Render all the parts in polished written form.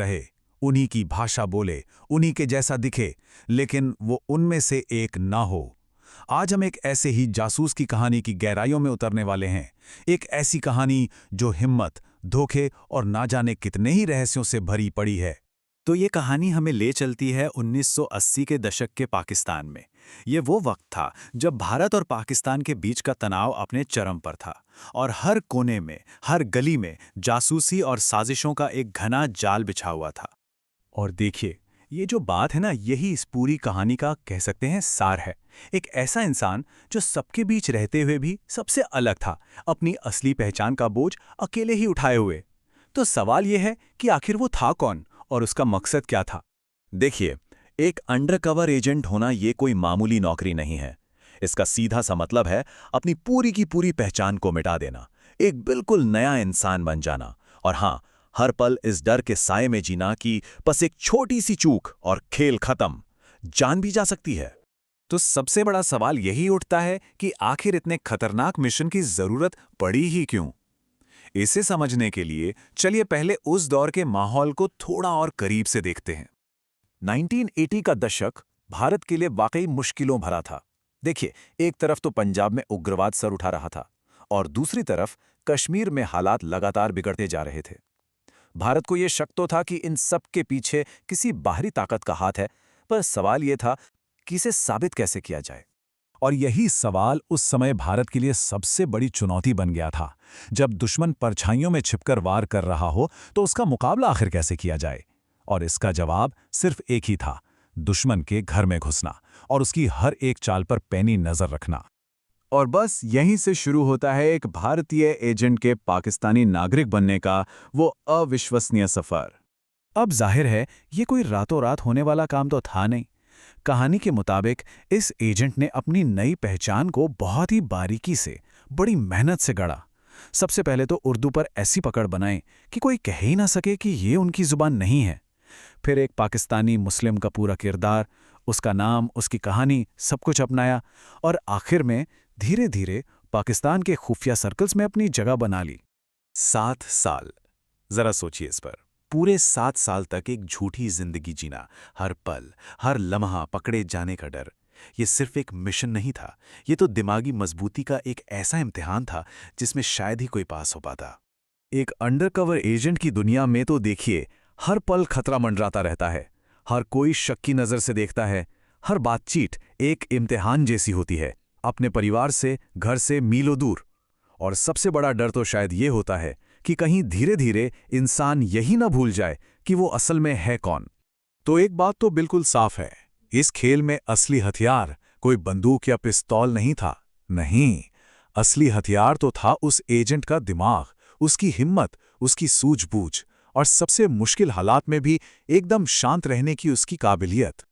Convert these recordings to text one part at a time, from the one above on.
रहे, उन्हीं की भाषा बोले, उन्हीं के जैसा दिखे, लेकिन वो उनमें से एक ना हो। आज हम एक ऐसे ही जासूस की कहानी की गहराइयों में उतरने वाले हैं। एक ऐसी कहानी जो हिम्मत, धोखे और ना जाने कितने ही रहस्यों से भरी पड़ी है। तो ये कहानी हमें ले चलती है 1980 के दशक के पाकिस्तान में। ये वो वक्त था जब भारत और पाकिस्तान के बीच का तनाव अपने चरम पर था और हर कोने में, हर गली में जासूसी और साजिशों का एक घना जाल बिछा हुआ था। और देखिए, ये जो बात है ना, यही इस पूरी कहानी का कह सकते हैं सार है। एक ऐसा इंसान जो सबके बीच रहते हुए भी सबसे अलग था, अपनी असली पहचान का बोझ अकेले ही उठाए हुए। तो सवाल ये है कि आखिर वो था कौन और उसका मकसद क्या था? देखिए, एक अंडरकवर एजेंट होना ये कोई मामूली नौकरी नहीं है। इसका सीधा सा मतलब है अपनी पूरी की पूरी पहचान को मिटा देना, एक बिल्कुल नया इंसान बन जाना। और हाँ, हर पल इस डर के साए में जीना कि बस एक छोटी सी चूक और खेल खत्म, जान भी जा सकती है। तो सबसे बड़ा सवाल यही उठता है कि आखिर इतने खतरनाक मिशन की जरूरत पड़ी ही क्यों? इसे समझने के लिए चलिए पहले उस दौर के माहौल को थोड़ा और करीब से देखते हैं। 1980 का दशक भारत के लिए वाकई मुश्किलों भरा था। देखिए, एक तरफ तो पंजाब में उग्रवाद सर उठा रहा था और दूसरी तरफ कश्मीर में हालात लगातार बिगड़ते जा रहे थे। भारत को यह शक तो था कि इन सब के पीछे किसी बाहरी ताकत का हाथ है, पर सवाल यह था कि इसे साबित कैसे किया जाए। और यही सवाल उस समय भारत के लिए सबसे बड़ी चुनौती बन गया था। जब दुश्मन परछाइयों में छिपकर वार कर रहा हो, तो उसका मुकाबला आखिर कैसे किया जाए? और इसका जवाब सिर्फ एक ही था: दुश्मन के घर में घुसना और उसकी हर एक चाल पर पैनी नजर रखना। और बस यहीं से शुरू होता है एक भारतीय एजेंट के पाकिस्तानी नागरिक बनने का वो अविश्वसनीय सफर। अब जाहिर है, ये कोई रातों रात होने वाला काम तो था नहीं। कहानी के मुताबिक इस एजेंट ने अपनी नई पहचान को बहुत ही बारीकी से, बड़ी मेहनत से गढ़ा। सबसे पहले तो उर्दू पर ऐसी पकड़ बनाई कि कोई कह ही ना सके कि ये उनकी जुबान नहीं है। फिर एक पाकिस्तानी मुस्लिम का पूरा किरदार, उसका नाम, उसकी कहानी, सब कुछ अपनाया और आखिर में धीरे धीरे पाकिस्तान के खुफिया सर्कल्स में अपनी जगह बना ली। 7 साल, जरा सोचिए इस पर। पूरे 7 साल तक एक झूठी जिंदगी जीना, हर पल, हर लम्हा पकड़े जाने का डर। ये सिर्फ एक मिशन नहीं था, ये तो दिमागी मजबूती का एक ऐसा इम्तिहान था जिसमें शायद ही कोई पास हो पाता। एक अंडरकवर एजेंट की दुनिया में तो देखिए, हर पल खतरा मंडराता रहता है। हर कोई शक की नज़र से देखता है। हर बातचीत एक इम्तिहान जैसी होती है, अपने परिवार से, घर से मीलों दूर। और सबसे बड़ा डर तो शायद ये होता है कि कहीं धीरे धीरे इंसान यही ना भूल जाए कि वो असल में है कौन। तो एक बात तो बिल्कुल साफ है, इस खेल में असली हथियार कोई बंदूक या पिस्तौल नहीं था। नहीं, असली हथियार तो था उस एजेंट का दिमाग, उसकी हिम्मत, उसकी सूझबूझ और सबसे मुश्किल हालात में भी एकदम शांत रहने की उसकी काबिलियत।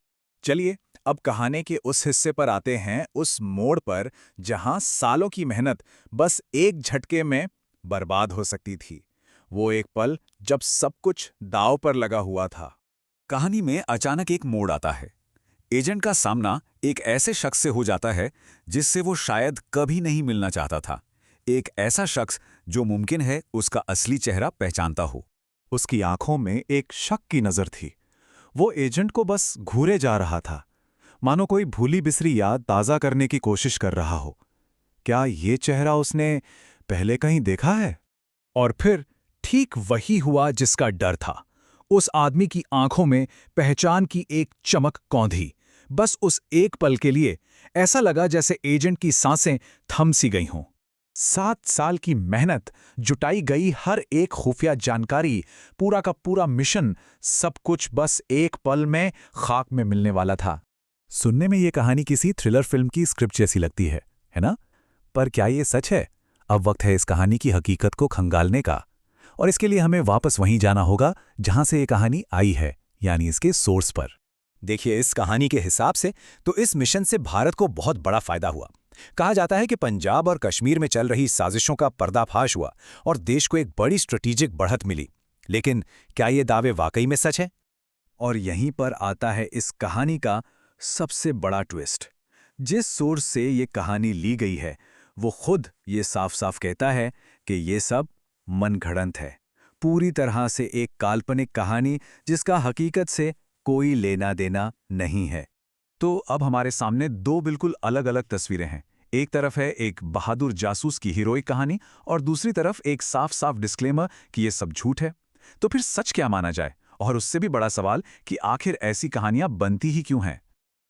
चलिए, अब कहानी के उस हिस्से पर आते हैं, उस मोड़ पर जहां सालों की मेहनत बस एक झटके में बर्बाद हो सकती थी। वो एक पल जब सब कुछ दांव पर लगा हुआ था। कहानी में अचानक एक मोड़ आता है। एजेंट का सामना एक ऐसे शख्स से हो जाता है जिससे वो शायद कभी नहीं मिलना चाहता था। एक ऐसा शख्स जो मुमकिन है उसका असली चेहरा पहचानता हो। उसकी आंखों में एक शक की नजर थी। वो एजेंट को बस घूरे जा रहा था, मानो कोई भूली बिसरी याद ताज़ा करने की कोशिश कर रहा हो। क्या ये चेहरा उसने पहले कहीं देखा है? और फिर ठीक वही हुआ जिसका डर था। उस आदमी की आंखों में पहचान की एक चमक कौंधी। बस उस एक पल के लिए ऐसा लगा जैसे एजेंट की सांसें थम सी गई हों। 7 साल की मेहनत, जुटाई गई हर एक खुफिया जानकारी, पूरा का पूरा मिशन, सब कुछ बस एक पल में खाक में मिलने वाला था। सुनने में ये कहानी किसी थ्रिलर फिल्म की स्क्रिप्ट जैसी लगती है ना? पर क्या ये सच है? अब वक्त है इस कहानी की हकीकत को खंगालने का। और इसके लिए हमें वापस वहीं जाना होगा जहां से ये कहानी आई है, यानी इसके सोर्स पर। देखिए, इस कहानी के हिसाब से तो इस मिशन से भारत को बहुत बड़ा फायदा हुआ। कहा जाता है कि पंजाब और कश्मीर में चल रही साजिशों का पर्दाफाश हुआ और देश को एक बड़ी स्ट्रेटेजिक बढ़त मिली। लेकिन क्या ये दावे वाकई में सच है? और यहीं पर आता है इस कहानी का सबसे बड़ा ट्विस्ट। जिस सोर्स से ये कहानी ली गई है, वो खुद ये साफ साफ कहता है कि ये सब मनगढ़ंत है, पूरी तरह से एक काल्पनिक कहानी जिसका हकीकत से कोई लेना देना नहीं है। तो अब हमारे सामने दो बिल्कुल अलग-अलग तस्वीरें हैं। एक तरफ है एक बहादुर जासूस की हीरोइक कहानी और दूसरी तरफ एक साफ-साफ डिस्क्लेमर कि ये सब झूठ है। तो फिर सच क्या माना जाए? और उससे भी बड़ा सवाल कि आखिर ऐसी कहानियां बनती ही क्यों हैं?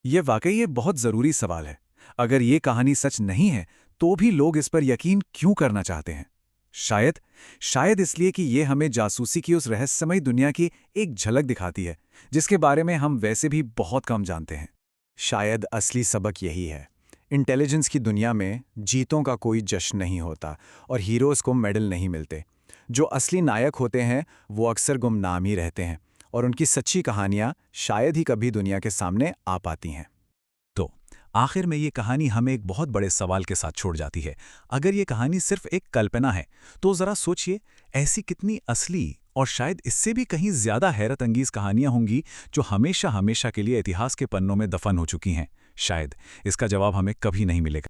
ये वाकई एक बहुत ज़रूरी सवाल है। अगर ये कहानी सच नहीं है, तो भी लोग इस पर यकीन क्यों करना चाहते हैं? शायद इसलिए कि ये हमें जासूसी की उस रहस्यमयी दुनिया की एक झलक दिखाती है, जिसके बारे में हम वैसे भी बहुत कम जानते हैं। शायद असली सबक यही है। इंटेलिजेंस की दुनिया में जीतों का कोई जश्न नहीं होता और हीरोज़ को मेडल नहीं मिलते। जो असली नायक होते हैं, वो अक्सर गुमनाम ही रहते हैं और उनकी सच्ची कहानियाँ शायद ही कभी दुनिया के सामने आ पाती हैं। तो आखिर में ये कहानी हमें एक बहुत बड़े सवाल के साथ छोड़ जाती है। अगर ये कहानी सिर्फ एक कल्पना है, तो ज़रा सोचिए ऐसी कितनी असली और शायद इससे भी कहीं ज़्यादा हैरत अंगीज़ कहानियाँ होंगी जो हमेशा हमेशा के लिए इतिहास के पन्नों में दफन हो चुकी हैं। शायद इसका जवाब हमें कभी नहीं मिलेगा।